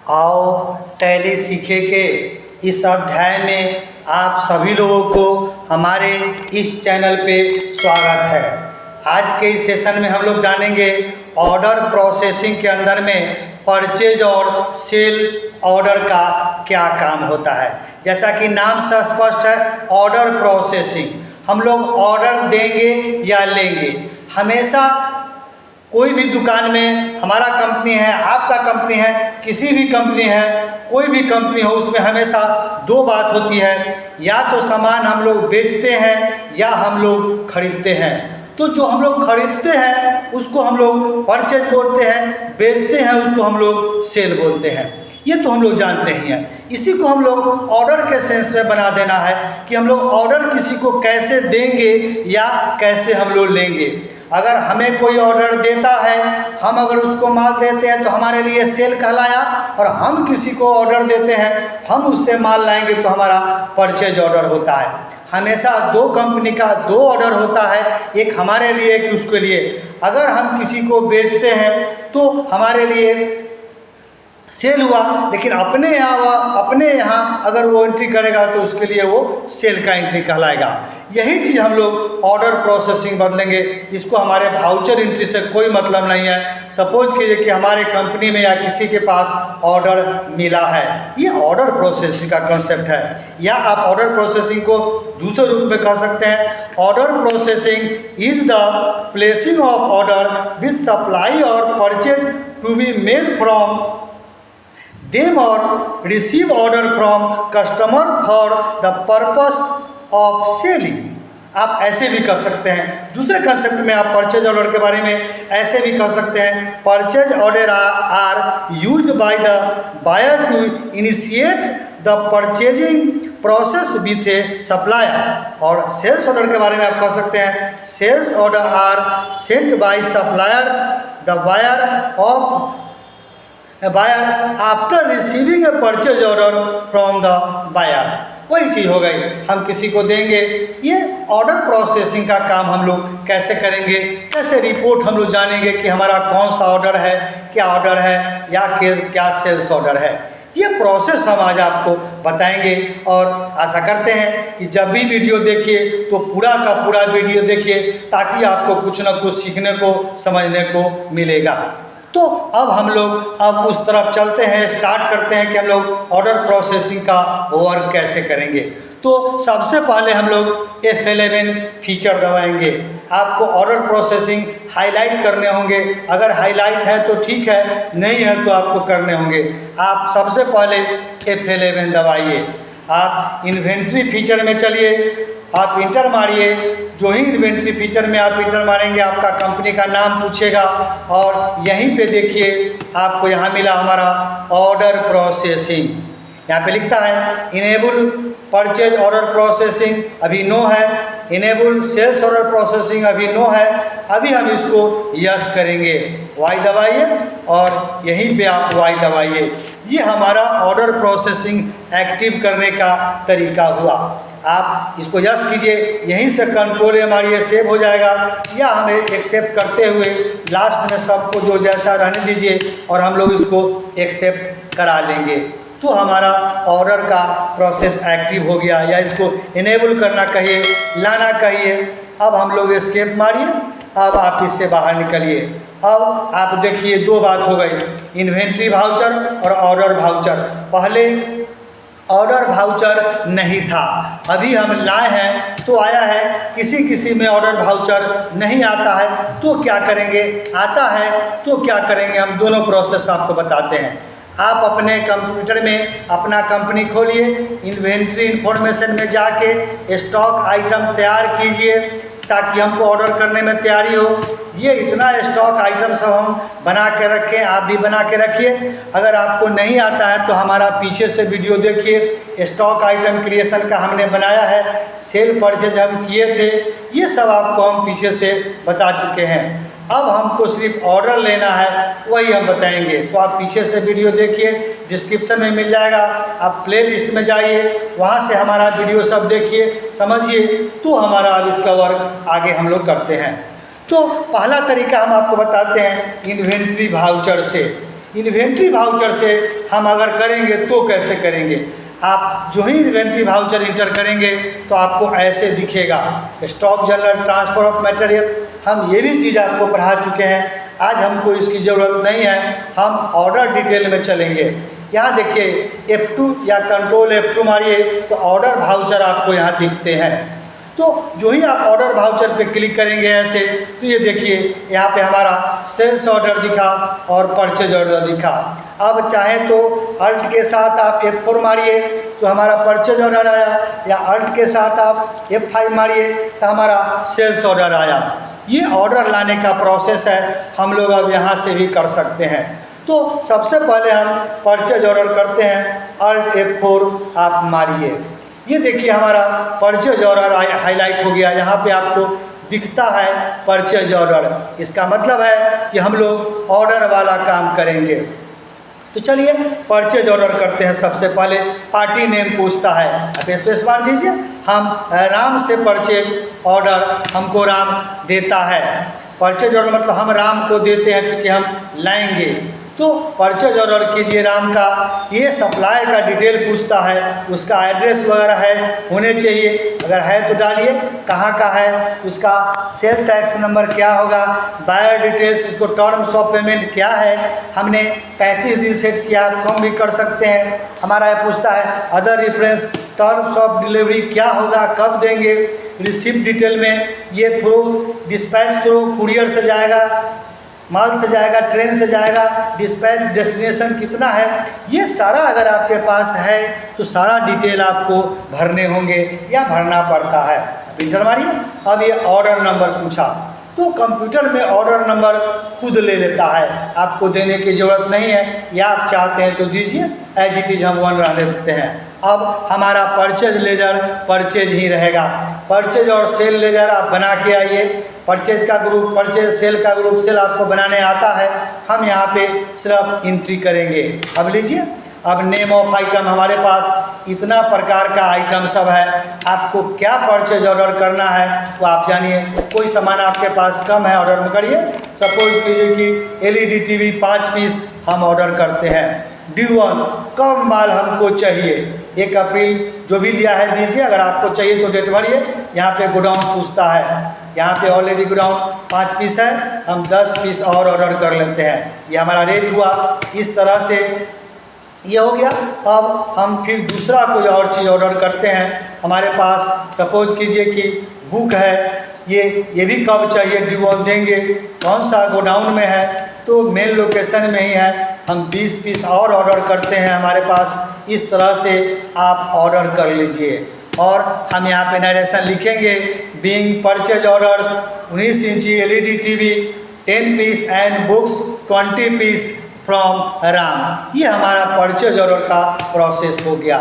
आओ टैली सीखे के इस अध्याय में आप सभी लोगों को हमारे इस चैनल पे स्वागत है। आज के इस सेशन में हम लोग जानेंगे ऑर्डर प्रोसेसिंग के अंदर में परचेज और सेल ऑर्डर का क्या काम होता है। जैसा कि नाम से स्पष्ट है, ऑर्डर प्रोसेसिंग, हम लोग ऑर्डर देंगे या लेंगे। हमेशा कोई भी दुकान में, हमारा कंपनी है, आपका कंपनी है, किसी भी कंपनी है, कोई भी कंपनी हो, उसमें हमेशा दो बात होती है, या तो सामान हम लोग बेचते हैं या हम लोग खरीदते हैं। तो जो हम लोग खरीदते हैं उसको हम लोग परचेज बोलते हैं, बेचते हैं उसको हम लोग सेल बोलते हैं। ये तो हम लोग जानते ही हैं। इसी को हम लोग ऑर्डर के सेंस में बना देना है कि हम लोग ऑर्डर किसी को कैसे देंगे या कैसे हम लोग लेंगे। अगर हमें कोई ऑर्डर देता है, हम अगर उसको माल देते हैं तो हमारे लिए सेल कहलाया, और हम किसी को ऑर्डर देते हैं, हम उससे माल लाएंगे तो हमारा परचेज ऑर्डर होता है। हमेशा दो कंपनी का दो ऑर्डर होता है, एक हमारे लिए एक उसके लिए। अगर हम किसी को बेचते हैं तो हमारे लिए सेल हुआ, लेकिन अपने यहाँ अगर वो एंट्री करेगा तो उसके लिए वो सेल का एंट्री कहलाएगा। यही चीज़ हम लोग ऑर्डर प्रोसेसिंग बदलेंगे। इसको हमारे वाउचर एंट्री से कोई मतलब नहीं है। सपोज कीजिए कि हमारे कंपनी में या किसी के पास ऑर्डर मिला है, ये ऑर्डर प्रोसेसिंग का कंसेप्ट है। या आप ऑर्डर प्रोसेसिंग को दूसरे रूप में कह सकते हैं, order processing is the placing of order with supply और purchase to be made from them or receive order from customer for the purpose of selling। आप ऐसे भी कर सकते हैं। दूसरे कंसेप्ट में आप परचेज ऑर्डर के बारे में ऐसे भी कर सकते हैं, purchase order are used by the buyer to initiate the purchasing process with a supplier. और सेल्स ऑर्डर के बारे में आप कह सकते हैं, sales order are sent by suppliers the buyer after receiving a purchase order from the buyer. वही चीज़ हो गई, हम किसी को देंगे। ये ऑर्डर प्रोसेसिंग का काम हम लोग कैसे करेंगे, कैसे रिपोर्ट हम लोग जानेंगे कि हमारा कौन सा ऑर्डर है, क्या ऑर्डर है, या क्या सेल्स ऑर्डर है। ये प्रोसेस हम आज आपको बताएंगे, और आशा करते हैं कि जब भी वीडियो देखिए तो पूरा का पूरा वीडियो देखिए, ताकि आपको कुछ ना कुछ सीखने को, समझने को मिलेगा। तो अब हम लोग उस तरफ चलते हैं, स्टार्ट करते हैं कि हम लोग ऑर्डर प्रोसेसिंग का वर्क कैसे करेंगे। तो सबसे पहले हम लोग F11 फीचर दबाएंगे। आपको ऑर्डर प्रोसेसिंग हाईलाइट करने होंगे। अगर हाईलाइट है तो ठीक है, नहीं है तो आपको करने होंगे। आप सबसे पहले F11 दबाइए। आप इन्वेंट्री फीचर में चलिए, आप इंटर मारिए। जो ही इन्वेंट्री फीचर में आप इंटर मारेंगे, आपका कंपनी का नाम पूछेगा, और यहीं पे देखिए आपको यहाँ मिला हमारा ऑर्डर प्रोसेसिंग। यहाँ पे लिखता है इनेबल परचेज ऑर्डर प्रोसेसिंग, अभी नो है। इनेबल सेल्स ऑर्डर प्रोसेसिंग, अभी नो है। अभी हम इसको यस करेंगे, वाई दबाइए, और यहीं पे आप वाई दबाइए। ये हमारा ऑर्डर प्रोसेसिंग एक्टिव करने का तरीका हुआ। आप इसको यस कीजिए, यहीं से कंट्रोल मारिए, सेव हो जाएगा, या हमें एक्सेप्ट करते हुए लास्ट में सबको जो जैसा रहने दीजिए, और हम लोग इसको एक्सेप्ट करा लेंगे। तो हमारा ऑर्डर का प्रोसेस एक्टिव हो गया, या इसको इनेबल करना कहिए, लाना कहिए। अब हम लोग एस्केप मारिए। अब आप इससे बाहर निकलिए। अब आप देखिए दो बात हो गई, इन्वेंट्री वाउचर और ऑर्डर वाउचर। पहले ऑर्डर वाउचर नहीं था, अभी हम लाए हैं तो आया है। किसी में ऑर्डर वाउचर नहीं आता है तो क्या करेंगे, आता है तो क्या करेंगे, हम दोनों प्रोसेस आपको बताते हैं। आप अपने कंप्यूटर में अपना कंपनी खोलिए, इन्वेंट्री इन्फॉर्मेशन में जाके स्टॉक आइटम तैयार कीजिए, ताकि हमको ऑर्डर करने में तैयारी हो। ये इतना स्टॉक आइटम सब हम बना के रखें, आप भी बना के रखिए। अगर आपको नहीं आता है तो हमारा पीछे से वीडियो देखिए, स्टॉक आइटम क्रिएशन का हमने बनाया है, सेल परचेज हम किए थे, ये सब आपको हम पीछे से बता चुके हैं। अब हमको सिर्फ ऑर्डर लेना है, वही हम बताएंगे। तो आप पीछे से वीडियो देखिए, डिस्क्रिप्शन में मिल जाएगा, आप प्ले लिस्ट में जाइए, वहाँ से हमारा वीडियो सब देखिए, समझिए, तो हमारा अब इसका वर्क आगे हम लोग करते हैं। तो पहला तरीका हम आपको बताते हैं इन्वेंट्री वाउचर से। इन्वेंट्री वाउचर से हम अगर करेंगे तो कैसे करेंगे? आप जो ही इन्वेंट्री वाउचर इंटर करेंगे तो आपको ऐसे दिखेगा, stock general, transfer of material. हम ये भी चीज़ आपको पढ़ा चुके हैं, आज हमको इसकी ज़रूरत नहीं है, हम ऑर्डर डिटेल में चलेंगे। यहाँ देखिए F2 या कंट्रोल F2 मारिए तो ऑर्डर वाउचर आपको यहाँ दिखते हैं। तो जो ही आप ऑर्डर वाउचर पे क्लिक करेंगे ऐसे, तो ये देखिए यहाँ पे हमारा सेल्स ऑर्डर दिखा और परचेज ऑर्डर दिखा। अब चाहे तो अल्ट के साथ आप F4 मारिए तो हमारा परचेज ऑर्डर आया, या अल्ट के साथ आप F5 मारिए तो हमारा सेल्स ऑर्डर आया। ये ऑर्डर लाने का प्रोसेस है, हम लोग अब यहाँ से भी कर सकते हैं। तो सबसे पहले हम परचेज ऑर्डर करते हैं, अल्ट F4 आप मारिए। ये देखिए हमारा परचेज ऑर्डर हाईलाइट हो गया, यहाँ पे आपको दिखता है परचेज ऑर्डर। इसका मतलब है कि हम लोग ऑर्डर वाला काम करेंगे। तो चलिए परचेज ऑर्डर करते हैं। सबसे पहले पार्टी नेम पूछता है, आप स्पेस बार दीजिए। हम राम से परचेज ऑर्डर हमको राम देता है। परचेज ऑर्डर मतलब हम राम को देते हैं चूँकि हम लाएंगे। तो परचेज ऑर्डर कीजिए राम का। ये सप्लायर का डिटेल पूछता है, उसका एड्रेस वगैरह है होने चाहिए, अगर है तो डालिए, कहाँ का है, उसका सेल टैक्स नंबर क्या होगा, बायर डिटेल्स, इसको टर्म्स ऑफ पेमेंट क्या है, हमने 35 दिन सेट किया, कम भी कर सकते हैं। हमारा ये पूछता है other reference, terms of delivery क्या होगा, कब देंगे। रिसिप्ट डिटेल में ये थ्रू डिस्पैच थ्रू कुरियर से जाएगा, माल से जाएगा, ट्रेन से जाएगा, डिस्पैच डेस्टिनेशन कितना है, ये सारा अगर आपके पास है तो सारा डिटेल आपको भरने होंगे या भरना पड़ता है। इंटर मारिए। अब ये ऑर्डर नंबर पूछा तो कंप्यूटर में ऑर्डर नंबर खुद ले लेता है, आपको देने की ज़रूरत नहीं है, या आप चाहते हैं तो दीजिए, एज इट इज़ हम 1 रहने देते हैं। अब हमारा परचेज लेजर परचेज ही रहेगा। परचेज और सेल लेजर आप बना के आइए। परचेज का ग्रुप परचेज, सेल का ग्रुप सेल आपको बनाने आता है, हम यहाँ पे सिर्फ एंट्री करेंगे। अब लीजिए, अब नेम ऑफ आइटम हमारे पास इतना प्रकार का आइटम सब है, आपको क्या परचेज ऑर्डर करना है वो आप जानिए। कोई सामान आपके पास कम है, ऑर्डर में करिए। सपोज कीजिए कि एलईडी टीवी 5 पीस हम ऑर्डर करते हैं। ड्यू ऑन, कब माल हमको चाहिए, 1 अप्रैल जो भी लिया है दीजिए, अगर आपको चाहिए तो डेट भरिए। यहाँ पे गोडाउन पूछता है, यहाँ पे ऑलरेडी गोडाउन 5 पीस है, हम 10 पीस और ऑर्डर कर लेते हैं, ये हमारा रेट हुआ। इस तरह से ये हो गया। अब हम फिर दूसरा कोई और चीज़ ऑर्डर करते हैं। हमारे पास सपोज कीजिए कि बुक है, ये भी कब चाहिए, ड्यू ऑन देंगे, कौन सा गोडाउन में है, तो मेन लोकेशन में ही है, हम 20 पीस और ऑर्डर करते हैं हमारे पास। इस तरह से आप ऑर्डर कर लीजिए। और हम यहाँ पे नरेशन लिखेंगे, बीइंग परचेज ऑर्डर्स 19 इंची LED TV 10 piece and books 20 piece from Ram. ये हमारा परचेज ऑर्डर का प्रोसेस हो गया।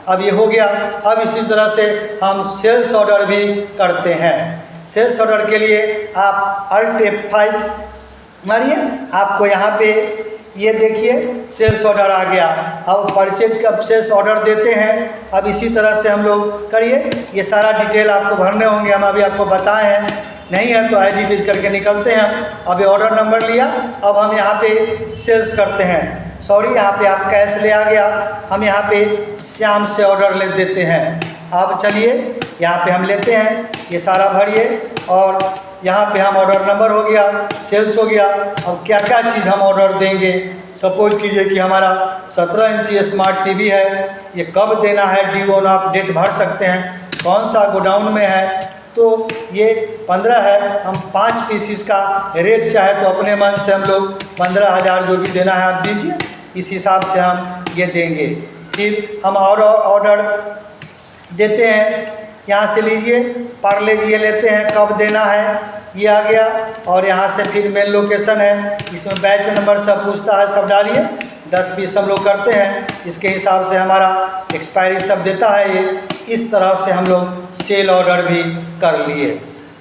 अब ये हो गया। अब इसी तरह से हम सेल्स ऑर्डर भी करते हैं। सेल्स ऑर्डर के लिए आप अल्ट F5 मारिए, आपको यहाँ पे ये देखिए सेल्स ऑर्डर आ गया। अब परचेज का सेल्स ऑर्डर देते हैं। अब इसी तरह से हम लोग करिए, ये सारा डिटेल आपको भरने होंगे, हम अभी आपको बताए हैं, नहीं है तो एज इट इज करके निकलते हैं। अब ये ऑर्डर नंबर लिया, अब हम यहाँ पे सेल्स करते हैं। सॉरी, यहाँ पे आप कैश ले आ गया, हम यहाँ पे श्याम से ऑर्डर ले देते हैं। अब चलिए यहाँ पे हम लेते हैं, ये सारा भरिए, और यहाँ पे हम ऑर्डर नंबर हो गया, सेल्स हो गया। अब क्या क्या चीज़ हम ऑर्डर देंगे, सपोज कीजिए कि हमारा 17 इंची स्मार्ट टीवी है, ये कब देना है, ड्यू ऑन आप डेट भर सकते हैं, कौन सा गोडाउन में है, तो ये 15 है, हम 5 पीसीस का रेट चाहे तो अपने मन से हम लोग 15,000 जो भी देना है आप दीजिए, इस हिसाब से हम ये देंगे। फिर हम और ऑर्डर देते हैं, यहाँ से लीजिए पार्लेज ये लेते हैं, कब देना है ये आ गया, और यहाँ से फिर मेन लोकेशन है, इसमें बैच नंबर सब पूछता है, सब डालिए। 10 पीस हम लोग करते हैं, इसके हिसाब से हमारा एक्सपायरी सब देता है ये। इस तरह से हम लोग सेल ऑर्डर भी कर लिए।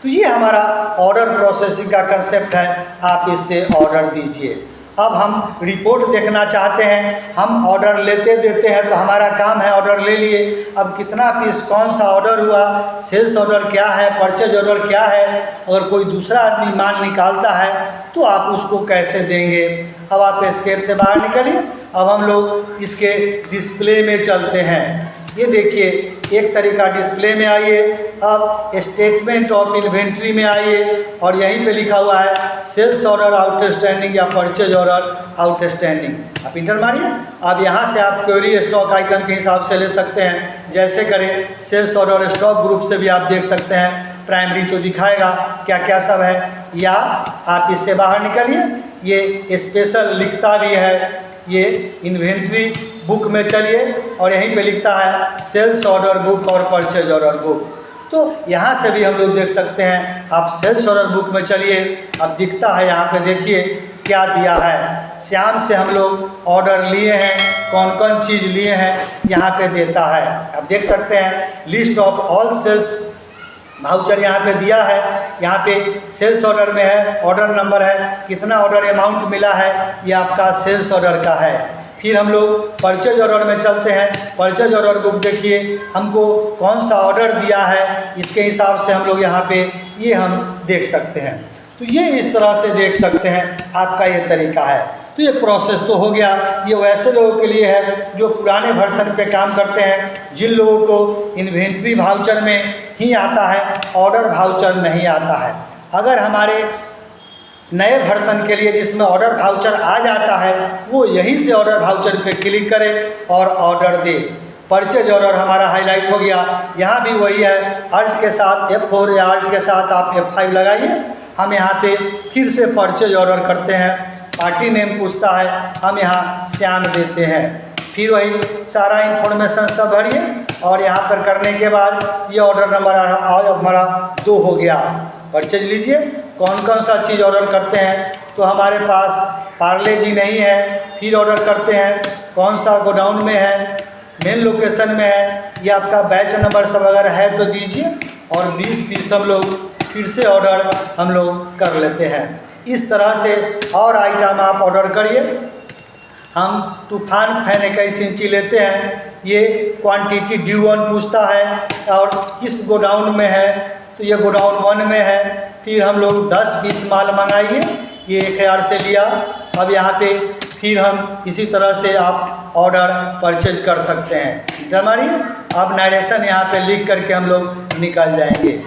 तो ये हमारा ऑर्डर प्रोसेसिंग का कंसेप्ट है, आप इससे ऑर्डर दीजिए। अब हम रिपोर्ट देखना चाहते हैं, हम ऑर्डर लेते देते हैं तो हमारा काम है, ऑर्डर ले लिए, अब कितना पीस कौन सा ऑर्डर हुआ, सेल्स ऑर्डर क्या है, परचेज ऑर्डर क्या है, अगर कोई दूसरा आदमी माल निकालता है तो आप उसको कैसे देंगे। अब आप एस्केप से बाहर निकलिए। अब हम लोग इसके डिस्प्ले में चलते हैं। ये देखिए एक तरीका डिस्प्ले में आइए। अब स्टेटमेंट ऑफ इन्वेंट्री में आइए और यहीं पे लिखा हुआ है सेल्स ऑर्डर आउटस्टैंडिंग या परचेज ऑर्डर आउटस्टैंडिंग। आप इंटर मारिए। अब यहाँ से आप क्वेरी स्टॉक आइकन के हिसाब से ले सकते हैं, जैसे करें सेल्स ऑर्डर स्टॉक ग्रुप से भी आप देख सकते हैं। प्राइमरी तो दिखाएगा क्या क्या सब है, या आप इससे बाहर निकलिए। ये स्पेशल लिखता भी है, ये इन्वेंट्री बुक में चलिए और यहीं पे लिखता है सेल्स ऑर्डर बुक और परचेज ऑर्डर बुक। तो यहाँ से भी हम लोग देख सकते हैं। आप सेल्स ऑर्डर बुक में चलिए, अब दिखता है यहाँ पे देखिए क्या दिया है। श्याम से हम लोग ऑर्डर लिए हैं, कौन कौन चीज़ लिए हैं यहाँ पे देता है। आप देख सकते हैं list of all sales voucher यहाँ पे दिया है। यहाँ पे सेल्स ऑर्डर में है, ऑर्डर नंबर है, कितना ऑर्डर अमाउंट मिला है, ये आपका सेल्स ऑर्डर का है। फिर हम लोग परचेज ऑर्डर में चलते हैं। परचेज ऑर्डर बुक देखिए हमको कौन सा ऑर्डर दिया है, इसके हिसाब से हम लोग यहाँ पे ये हम देख सकते हैं। तो ये इस तरह से देख सकते हैं, आपका ये तरीका है। तो ये प्रोसेस तो हो गया। ये वैसे लोगों के लिए है जो पुराने वर्जन पे काम करते हैं, जिन लोगों को इन्वेंट्री वाउचर में ही आता है, ऑर्डर वाउचर नहीं आता है। अगर हमारे नए वर्जन के लिए जिसमें ऑर्डर वाउचर आ जाता है, वो यहीं से ऑर्डर वाउचर पे क्लिक करे और ऑर्डर दे। परचेज ऑर्डर हमारा हाईलाइट हो गया। यहाँ भी वही है, अल्ट के साथ F4 या अल्ट के साथ आप F5 लगाइए। हम यहाँ पे फिर से परचेज ऑर्डर करते हैं। पार्टी नेम पूछता है, हम यहाँ श्याम देते हैं। फिर वही सारा इन्फॉर्मेशन सब भरिए और यहाँ पर करने के बाद ये ऑर्डर नंबर हमारा 2 हो गया। परचेज लीजिए, कौन कौन सा चीज़ ऑर्डर करते हैं। तो हमारे पास पार्ले जी नहीं है, फिर ऑर्डर करते हैं कौन सा गोडाउन में है, मेन लोकेशन में है, ये आपका बैच नंबर सब अगर है तो दीजिए। और 20 पीस हम लोग फिर से ऑर्डर हम लोग कर लेते हैं। इस तरह से और आइटम आप ऑर्डर करिए। हम तूफान फैन 21 इंची लेते हैं। ये क्वांटिटी D1 पूछता है और किस गोडाउन में है, तो ये गोडाउन 1 में है। फिर हम लोग 10 पीस माल मंगाइए, ये 1000 से लिया। अब यहाँ पे फिर हम इसी तरह से आप ऑर्डर परचेज कर सकते हैं। इंटर मारिए। अब नरेशन यहाँ पे लिख करके हम लोग निकल जाएंगे।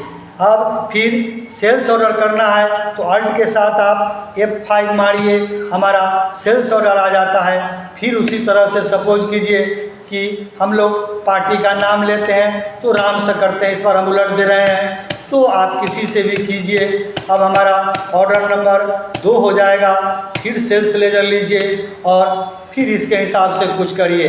अब फिर सेल्स ऑर्डर करना है तो अल्ट के साथ आप F5 मारिए, हमारा सेल्स ऑर्डर आ जाता है। फिर उसी तरह से सपोज कीजिए कि हम लोग पार्टी का नाम लेते हैं तो राम से करते हैं, इस बार हम उलट दे रहे हैं, तो आप किसी से भी कीजिए। अब हमारा ऑर्डर नंबर 2 हो जाएगा। फिर सेल्स लेजर लीजिए और फिर इसके हिसाब से कुछ करिए।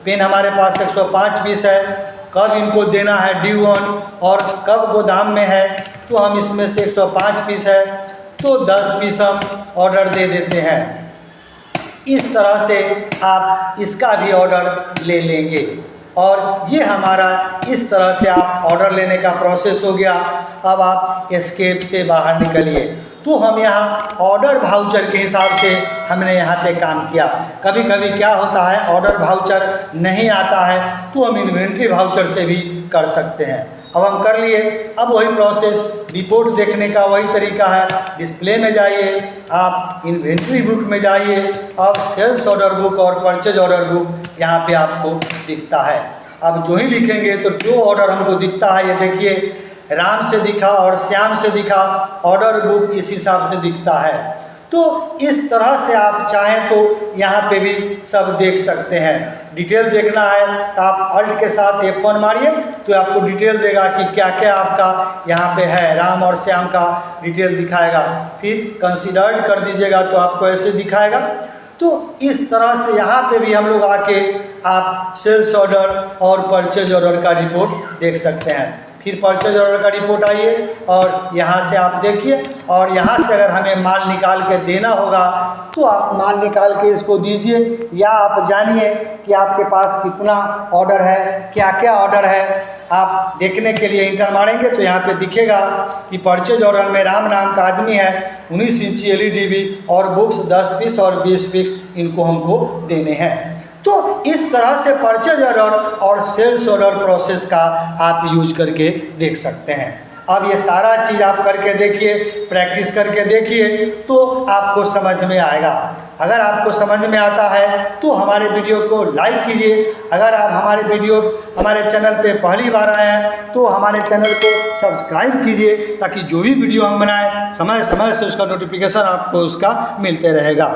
पेन हमारे पास 105 पीस है, कब इनको देना है D1 और कब गोदाम में है, तो हम इसमें से 105 पीस है तो 10 पीस हम ऑर्डर दे देते हैं। इस तरह से आप इसका भी ऑर्डर ले लेंगे और ये हमारा इस तरह से आप ऑर्डर लेने का प्रोसेस हो गया। अब आप एस्केप से बाहर निकलिए। तो हम यहाँ ऑर्डर वाउचर के हिसाब से हमने यहाँ पे काम किया। कभी कभी क्या होता है ऑर्डर वाउचर नहीं आता है तो हम इन्वेंट्री वाउचर से भी कर सकते हैं। अब हम कर लिए। अब वही प्रोसेस रिपोर्ट देखने का वही तरीका है। डिस्प्ले में जाइए, आप इन्वेंट्री बुक में जाइए। अब सेल्स ऑर्डर बुक और परचेज ऑर्डर बुक यहाँ पे आपको दिखता है। अब जो ही लिखेंगे तो जो ऑर्डर हमको दिखता है, ये देखिए राम से दिखा और श्याम से दिखा, ऑर्डर बुक इस हिसाब से दिखता है। तो इस तरह से आप चाहें तो यहाँ पे भी सब देख सकते हैं। डिटेल देखना है तो आप अल्ट के साथ F1 मारिए तो आपको डिटेल देगा कि क्या क्या आपका यहाँ पे है। राम और श्याम का डिटेल दिखाएगा। फिर कंसीडर्ड कर दीजिएगा तो आपको ऐसे दिखाएगा। तो इस तरह से यहाँ पे भी हम लोग आके आप सेल्स ऑर्डर और परचेज ऑर्डर का रिपोर्ट देख सकते हैं। फिर परचेज ऑर्डर का रिपोर्ट आइए और यहाँ से आप देखिए और यहाँ से अगर हमें माल निकाल के देना होगा तो आप माल निकाल के इसको दीजिए, या आप जानिए कि आपके पास कितना ऑर्डर है, क्या क्या ऑर्डर है। आप देखने के लिए इंटर मारेंगे तो यहाँ पे दिखेगा कि परचेज ऑर्डर में राम नाम का आदमी है, 19 इंची LED भी और बुक्स 10 पीस और 20 पीस इनको हमको देने हैं। तो इस तरह से परचेज ऑर्डर और सेल्स ऑर्डर प्रोसेस का आप यूज करके देख सकते हैं। अब ये सारा चीज़ आप करके देखिए, प्रैक्टिस करके देखिए, तो आपको समझ में आएगा। अगर आपको समझ में आता है तो हमारे वीडियो को लाइक कीजिए। अगर आप हमारे चैनल पे पहली बार आए हैं तो हमारे चैनल को सब्सक्राइब कीजिए, ताकि जो भी वीडियो हम बनाएं समय समय से उसका नोटिफिकेशन आपको उसका मिलते रहेगा।